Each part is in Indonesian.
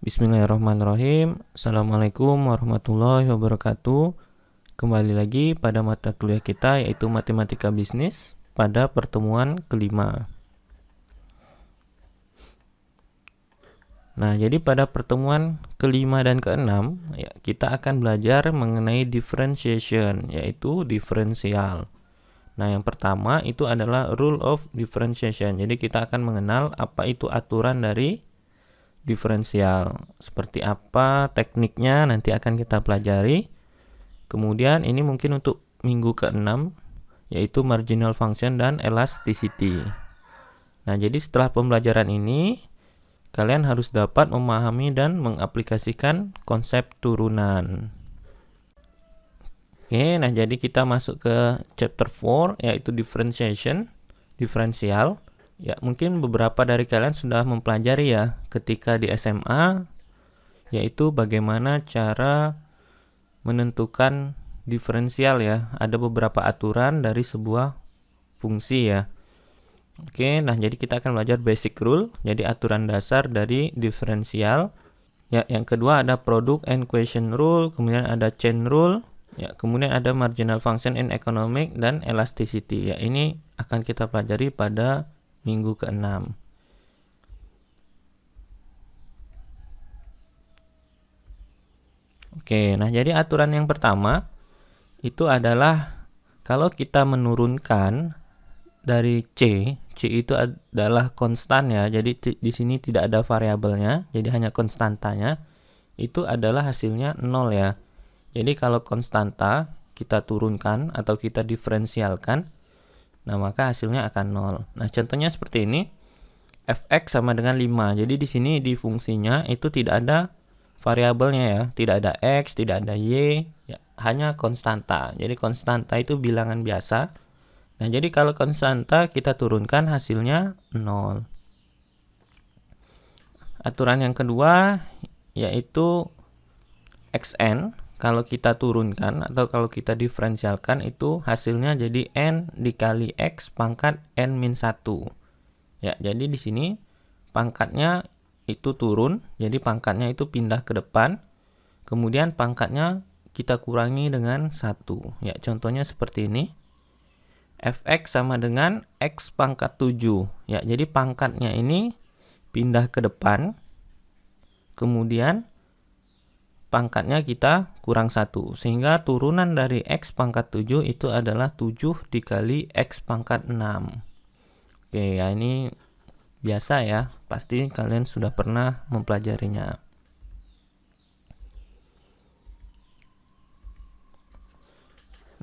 Bismillahirrahmanirrahim. Assalamualaikum warahmatullahi wabarakatuh. Kembali lagi pada mata kuliah kita yaitu Matematika Bisnis pada pertemuan kelima. Nah, jadi pada pertemuan kelima dan keenam ya, kita akan belajar mengenai differentiation, yaitu diferensial. Nah, yang pertama itu adalah rule of differentiation. Jadi kita akan mengenal apa itu aturan dari diferensial. Seperti apa tekniknya nanti akan kita pelajari. Kemudian ini mungkin untuk minggu ke-6 yaitu marginal function dan elasticity. Nah, jadi setelah pembelajaran ini kalian harus dapat memahami dan mengaplikasikan konsep turunan. Oke, nah jadi kita masuk ke chapter 4 yaitu differentiation, diferensial. Ya, mungkin beberapa dari kalian sudah mempelajari ya ketika di SMA, yaitu bagaimana cara menentukan diferensial ya. Ada beberapa aturan dari sebuah fungsi ya. Oke, nah jadi kita akan belajar basic rule, jadi aturan dasar dari diferensial. Ya, yang kedua ada product and equation rule, kemudian ada chain rule, ya, kemudian ada marginal function in economic dan elasticity. Ya, ini akan kita pelajari pada minggu ke-6. Oke, nah jadi aturan yang pertama itu adalah kalau kita menurunkan dari C itu adalah konstan ya. Jadi di sini tidak ada variabelnya, jadi hanya konstantanya. Itu adalah hasilnya 0 ya. Jadi kalau konstanta kita turunkan atau kita diferensialkan, nah maka hasilnya akan 0. Nah, contohnya seperti ini. Fx sama dengan 5. Jadi di sini di fungsinya itu tidak ada variabelnya ya, tidak ada x, tidak ada y, ya, hanya konstanta. Jadi konstanta itu bilangan biasa. Nah, jadi kalau konstanta kita turunkan hasilnya 0. Aturan yang kedua yaitu xn, kalau kita turunkan atau kalau kita diferensialkan itu hasilnya jadi n dikali x pangkat n-1. Ya, jadi di sini pangkatnya itu turun, jadi pangkatnya itu pindah ke depan. Kemudian pangkatnya kita kurangi dengan 1. Ya, contohnya seperti ini. Fx sama dengan x pangkat 7. Ya, jadi pangkatnya ini pindah ke depan. Kemudian pangkatnya kita kurang 1. Sehingga turunan dari x pangkat 7 itu adalah 7 dikali x pangkat 6. Oke, ya ini biasa ya. Pasti kalian sudah pernah mempelajarinya.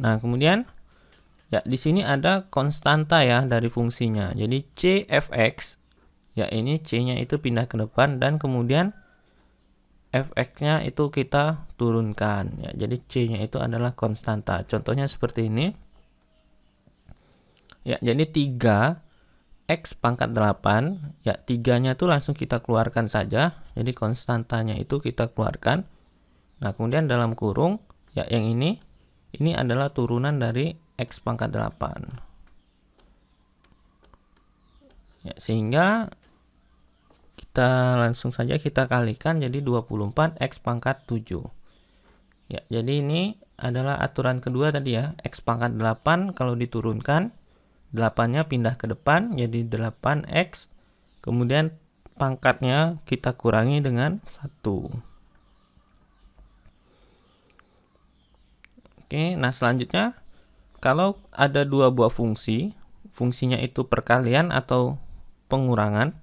Nah, kemudian ya di sini ada konstanta ya dari fungsinya. Jadi c(fx) ya ini c-nya itu pindah ke depan dan kemudian fx-nya itu kita turunkan ya. Jadi c-nya itu adalah konstanta. Contohnya seperti ini. Ya, jadi 3 x pangkat 8, ya 3-nya itu langsung kita keluarkan saja. Jadi konstantanya itu kita keluarkan. Nah, kemudian dalam kurung, ya yang ini adalah turunan dari x pangkat 8. Ya, sehingga kita langsung saja kita kalikan jadi 24 x pangkat 7. Ya, jadi ini adalah aturan kedua tadi ya. X pangkat 8 kalau diturunkan 8-nya pindah ke depan jadi 8x. Kemudian pangkatnya kita kurangi dengan 1. Oke, nah selanjutnya kalau ada dua buah fungsi, fungsinya itu perkalian atau pengurangan.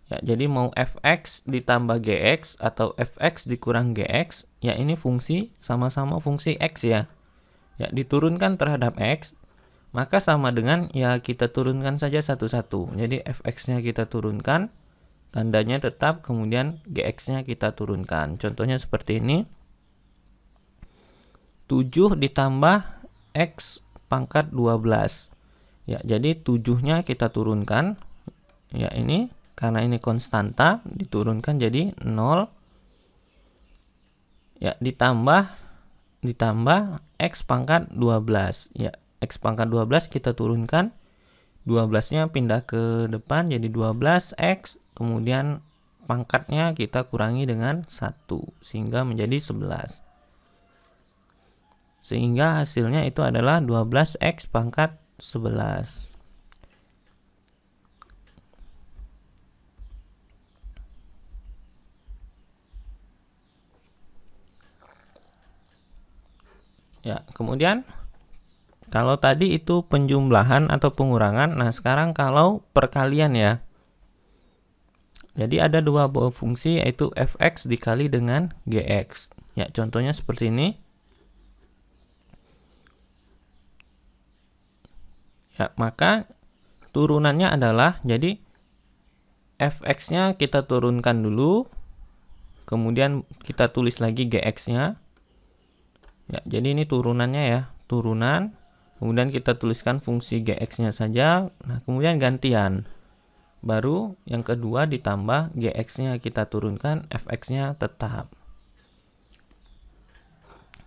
Ya, jadi mau fx ditambah gx atau fx dikurang gx, ya ini fungsi sama-sama fungsi x ya. Ya, diturunkan terhadap x. Maka sama dengan ya kita turunkan saja satu-satu. Jadi fx-nya kita turunkan, tandanya tetap, kemudian gx-nya kita turunkan. Contohnya seperti ini. 7 ditambah x pangkat 12. Ya, jadi 7-nya kita turunkan. Ya, ini karena ini konstanta diturunkan jadi 0. Ya, ditambah x pangkat 12. Ya, x pangkat 12 kita turunkan, 12-nya pindah ke depan jadi 12x, kemudian pangkatnya kita kurangi dengan 1 sehingga menjadi 11. Sehingga hasilnya itu adalah 12x pangkat 11. Ya, kemudian kalau tadi itu penjumlahan atau pengurangan, nah sekarang kalau perkalian ya. Jadi ada dua buah fungsi yaitu fx dikali dengan gx. Ya, contohnya seperti ini. Ya, maka turunannya adalah jadi fx-nya kita turunkan dulu. Kemudian kita tulis lagi gx-nya. Ya, jadi ini turunannya ya, turunan. Kemudian kita tuliskan fungsi gx-nya saja. Nah, kemudian gantian. Baru yang kedua ditambah gx-nya kita turunkan, fx-nya tetap.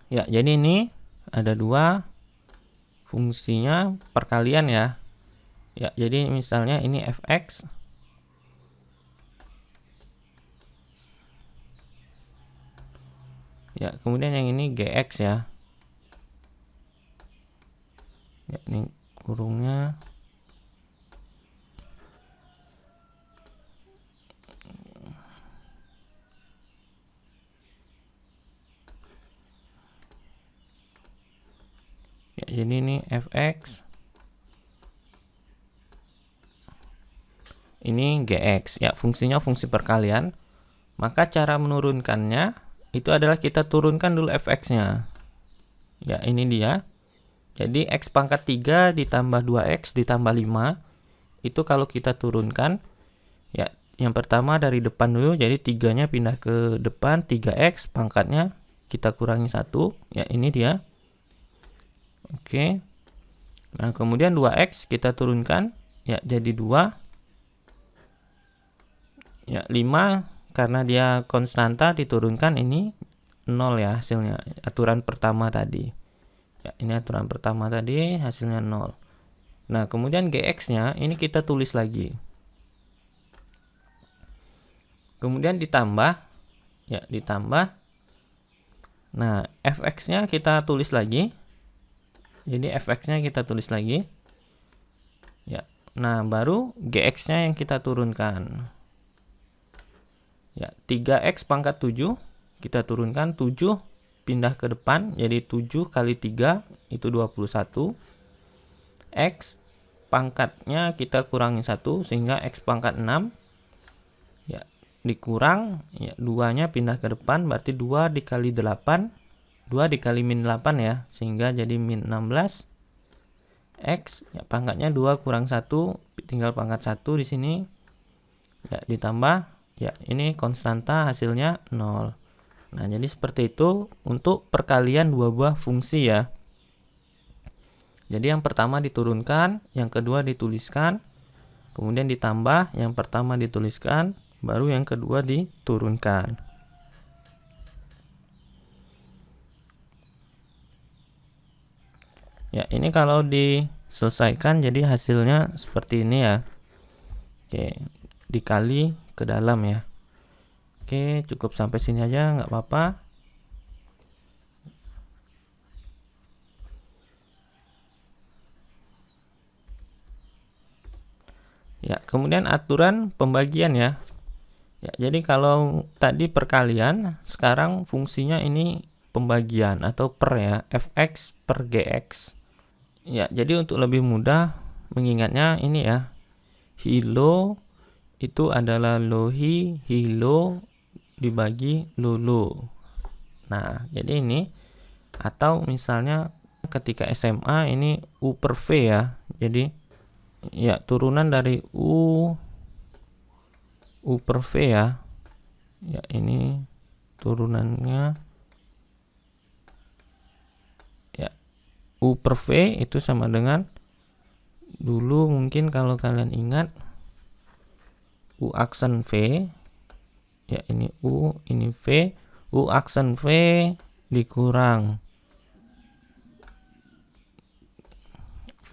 Ya, jadi ini ada dua fungsinya perkalian ya. Ya, jadi misalnya ini fx. Ya, kemudian yang ini gx ya. Ya, ini kurungnya. Ya, jadi ini fx. Ini gx. Ya, fungsinya fungsi perkalian. Maka cara menurunkannya itu adalah kita turunkan dulu fx-nya. Ya, ini dia. Jadi x pangkat 3 ditambah 2x ditambah 5. Itu kalau kita turunkan, ya yang pertama dari depan dulu. Jadi 3-nya pindah ke depan, 3x pangkatnya kita kurangi 1. Ya, ini dia. Oke. Nah, kemudian 2x kita turunkan. Ya, jadi 2. Ya, 5 karena dia konstanta diturunkan ini 0 ya hasilnya. Aturan pertama tadi. Ya, ini aturan pertama tadi hasilnya 0. Nah, kemudian gx-nya ini kita tulis lagi. Kemudian ditambah. Ya, ditambah. Nah, fx-nya kita tulis lagi. Jadi fx-nya kita tulis lagi. Ya. Nah, baru gx-nya yang kita turunkan. Ya, 3x pangkat 7 kita turunkan, 7 pindah ke depan, jadi 7 kali 3 itu 21. X pangkatnya kita kurangi 1 sehingga x pangkat 6. Ya, dikurang, ya 2-nya pindah ke depan berarti 2 dikali 8. 2 dikali min 8 ya, sehingga jadi min 16. X ya pangkatnya 2 kurang 1, tinggal pangkat 1 di sini. Ya, ditambah ya ini konstanta hasilnya 0. Nah, jadi seperti itu untuk perkalian dua buah fungsi ya. Jadi yang pertama diturunkan, yang kedua dituliskan, kemudian ditambah, yang pertama dituliskan, baru yang kedua diturunkan. Ya, ini kalau diselesaikan jadi hasilnya seperti ini ya. Oke, dikali ke dalam ya. Oke, cukup sampai sini aja, nggak apa-apa. Ya, kemudian aturan pembagian ya. Ya, jadi kalau tadi perkalian, sekarang fungsinya ini pembagian atau per ya, fx per gx. Ya, jadi untuk lebih mudah mengingatnya ini ya. Hilo itu adalah lohi, hilo dibagi lulu. Nah, jadi ini atau misalnya ketika SMA ini U per V ya. Jadi ya turunan dari U per V ya. Ya, ini turunannya ya U per V itu sama dengan dulu mungkin kalau kalian ingat U aksen V. Ya, ini U, ini V. U aksen V dikurang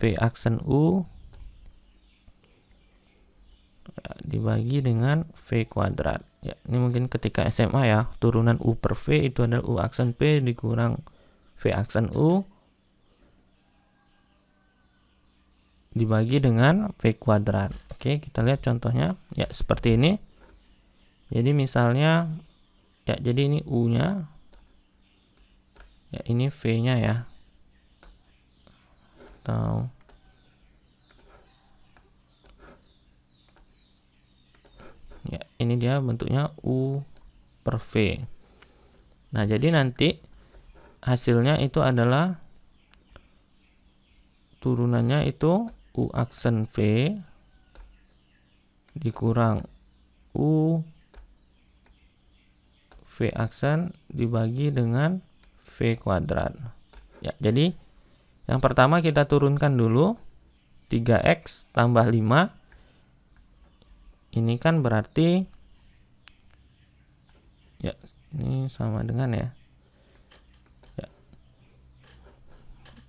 V aksen U dibagi dengan V kuadrat. Ya, ini mungkin ketika SMA ya, turunan U per V itu adalah U aksen P dikurang V aksen U dibagi dengan V kuadrat. Oke, kita lihat contohnya. Ya, seperti ini. Jadi misalnya, ya jadi ini U-nya. Ya, ini V-nya ya. Atau ya, ini dia bentuknya U per V. Nah, jadi nanti hasilnya itu adalah turunannya itu U aksen V dikurang U V aksen dibagi dengan V kuadrat. Ya, jadi yang pertama kita turunkan dulu 3x tambah 5. Ini kan berarti ya, ini sama dengan ya.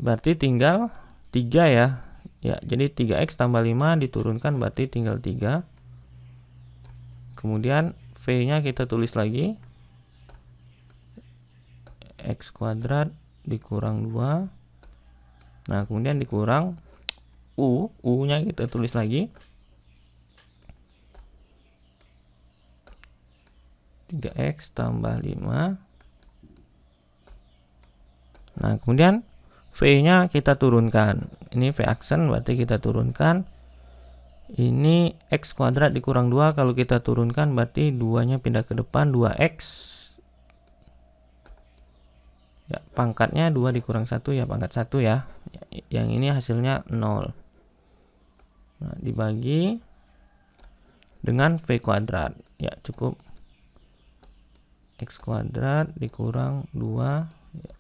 Berarti tinggal 3 ya. Ya, jadi 3x tambah 5 diturunkan berarti tinggal 3. Kemudian V-nya kita tulis lagi. X kuadrat dikurang 2. Nah, kemudian dikurang U-nya kita tulis lagi. 3x tambah 5. Nah, kemudian V-nya kita turunkan. Ini V aksen berarti kita turunkan. Ini X kuadrat dikurang 2. Kalau kita turunkan berarti 2-nya pindah ke depan. 2x. Ya, pangkatnya 2 dikurang 1 ya pangkat 1 ya. Yang ini hasilnya 0. Nah, dibagi dengan V kuadrat. Ya, cukup X kuadrat dikurang 2. Ya.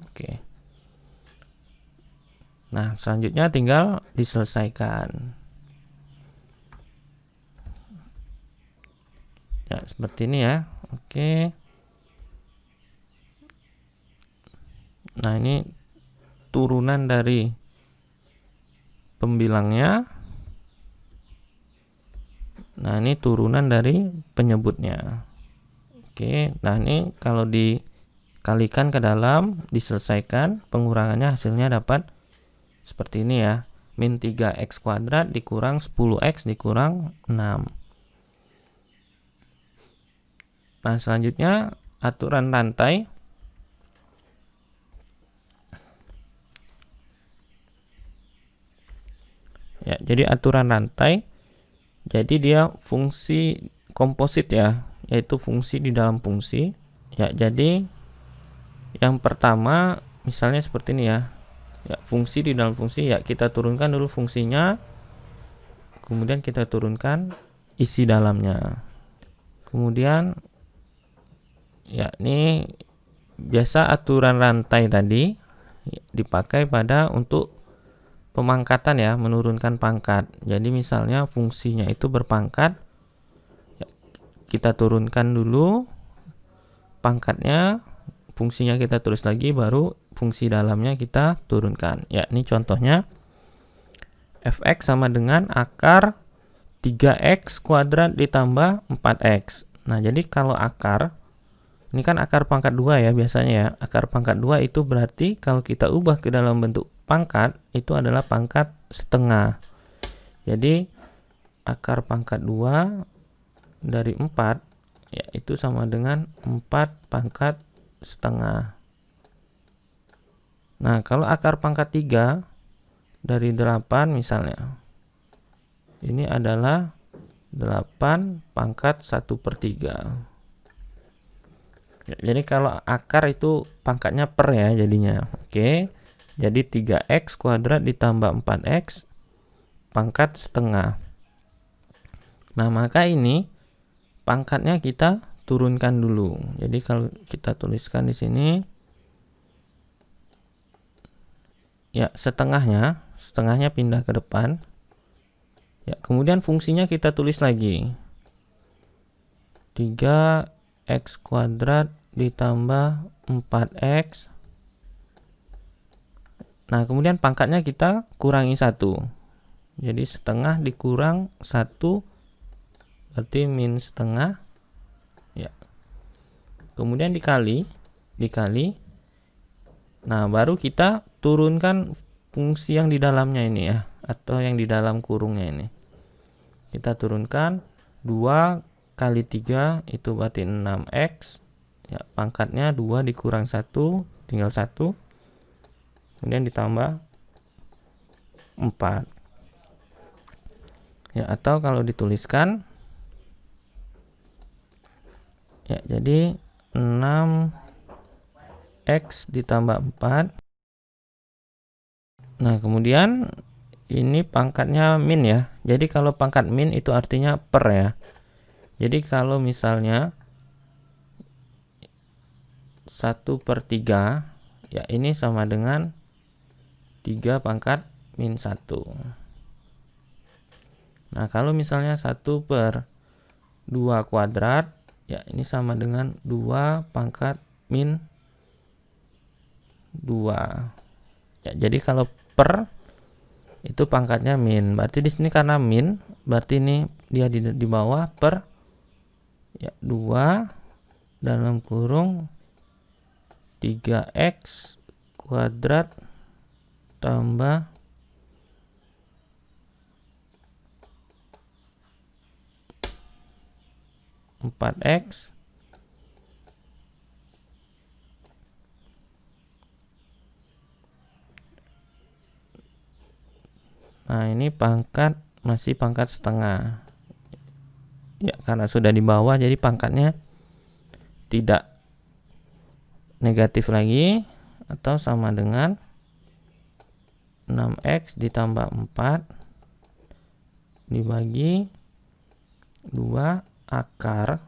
Oke. Nah, selanjutnya tinggal diselesaikan. Ya, seperti ini ya. Oke. Nah, ini turunan dari pembilangnya. Nah, ini turunan dari penyebutnya. Oke, nah ini kalau dikalikan ke dalam, diselesaikan, pengurangannya hasilnya dapat seperti ini ya. Min 3x kuadrat dikurang 10x dikurang 6. Nah, selanjutnya aturan rantai. Ya, jadi aturan rantai. Jadi dia fungsi komposit ya, yaitu fungsi di dalam fungsi. Ya, jadi yang pertama misalnya seperti ini ya. Ya, fungsi di dalam fungsi ya, kita turunkan dulu fungsinya. Kemudian kita turunkan isi dalamnya. Kemudian ya, ini biasa aturan rantai tadi dipakai pada untuk pemangkatan ya, menurunkan pangkat. Jadi misalnya fungsinya itu berpangkat, ya, kita turunkan dulu pangkatnya, fungsinya kita tulis lagi, baru fungsi dalamnya kita turunkan. Ya, ini contohnya fx sama dengan akar 3x kuadrat ditambah 4x. Nah, jadi kalau akar, ini kan akar pangkat 2 ya biasanya ya. Akar pangkat 2 itu berarti kalau kita ubah ke dalam bentuk pangkat, itu adalah pangkat setengah. Jadi akar pangkat 2 dari 4 ya, itu sama dengan 4 pangkat setengah. Nah, kalau akar pangkat 3 dari 8 misalnya, ini adalah 8 pangkat 1/3. Ya, jadi kalau akar itu pangkatnya per ya jadinya. Oke. Jadi 3x kuadrat ditambah 4x pangkat setengah. Nah, maka ini pangkatnya kita turunkan dulu. Jadi kalau kita tuliskan di sini ya, setengahnya pindah ke depan. Ya, kemudian fungsinya kita tulis lagi. 3x kuadrat ditambah 4x. Nah, kemudian pangkatnya kita kurangi 1. Jadi setengah dikurang 1 berarti min setengah ya. Kemudian dikali. Nah, baru kita turunkan fungsi yang di dalamnya ini ya, atau yang di dalam kurungnya ini. Kita turunkan 2 kali 3 itu berarti 6x. Ya, pangkatnya 2 dikurang 1, tinggal 1. Kemudian ditambah 4. Ya, atau kalau dituliskan ya, jadi 6x ditambah 4. Nah, kemudian ini pangkatnya min ya. Jadi kalau pangkat min itu artinya per ya. Jadi kalau misalnya 1/3 ya, ini sama dengan 3 pangkat min 1. Nah, kalau misalnya 1/2 kuadrat ya, ini sama dengan 2 pangkat min 2. Ya, jadi kalau per itu pangkatnya min. Berarti di sini karena min, berarti ini dia di bawah per ya 2 dalam kurung 3x kuadrat tambah 4x Nah, ini masih pangkat setengah. Ya, karena sudah di bawah jadi pangkatnya tidak negatif lagi, atau sama dengan 6x ditambah 4 dibagi 2 akar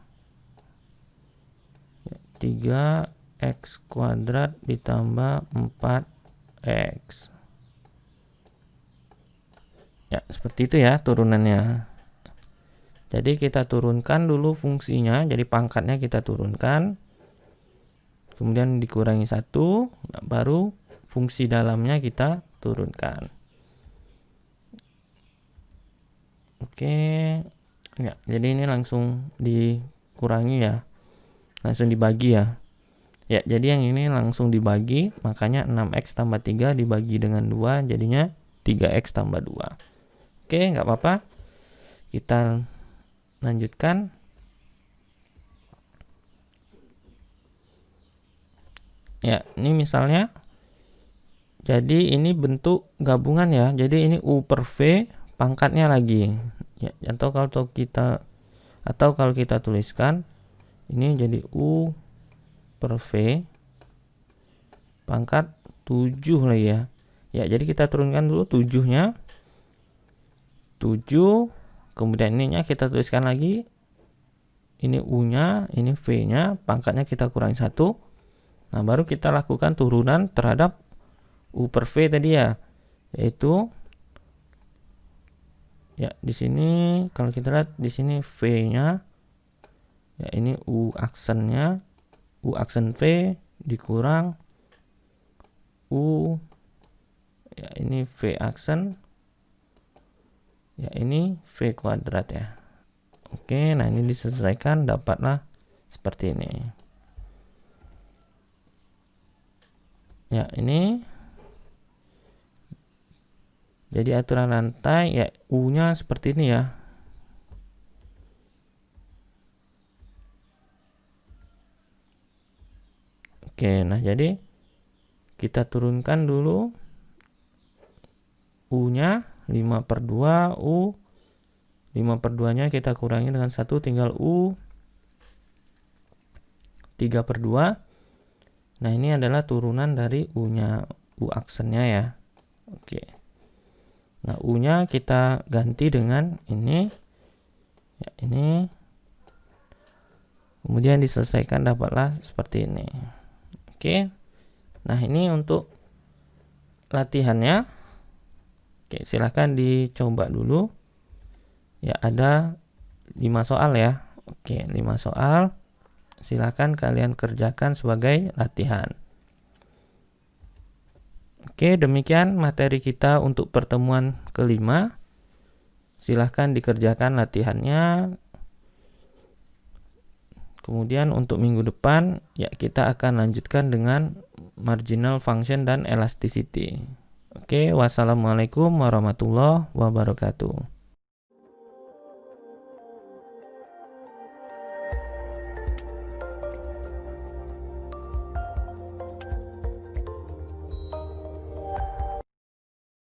3x kuadrat ditambah 4x. Ya, seperti itu ya turunannya. Jadi kita turunkan dulu fungsinya, jadi pangkatnya kita turunkan, kemudian dikurangi 1, baru fungsi dalamnya kita turunkan. Oke ya, jadi ini langsung dikurangi ya, langsung dibagi ya. Ya, jadi yang ini langsung dibagi, makanya 6x tambah 3 dibagi dengan 2 jadinya 3x tambah 2. Oke, nggak apa-apa, kita lanjutkan. Ya, ini misalnya, jadi ini bentuk gabungan ya, jadi ini U per V pangkatnya lagi ya, atau kalau kita tuliskan ini jadi U per V pangkat 7 lagi ya. Ya, jadi kita turunkan dulu 7-nya. 7, kemudian ininya kita tuliskan lagi. Ini U-nya, ini V-nya, pangkatnya kita kurangi 1. Nah, baru kita lakukan turunan terhadap U per V tadi ya. Yaitu ya, di sini kalau kita lihat di sini V-nya ya, ini U aksennya, U aksen V dikurang U ya, ini V aksen ya, ini V kuadrat ya. Oke, nah ini diselesaikan, dapatlah seperti ini. Ya, ini jadi aturan rantai ya, U-nya seperti ini ya. Oke, nah jadi kita turunkan dulu U-nya 5/2 U. 5/2 nya kita kurangi dengan 1, tinggal U 3/2. Nah, ini adalah turunan dari U-nya, U aksennya ya. Oke. Nah, U-nya kita ganti dengan ini. Ya, ini. Kemudian diselesaikan, dapatlah seperti ini. Oke. Nah, ini untuk latihannya. Oke, silahkan dicoba dulu. Ya, ada 5 soal ya. Oke, 5 soal. Silahkan kalian kerjakan sebagai latihan. Oke, demikian materi kita untuk pertemuan kelima. Silahkan dikerjakan latihannya. Kemudian untuk minggu depan ya kita akan lanjutkan dengan marginal function dan elasticity. Oke, wassalamualaikum warahmatullahi wabarakatuh.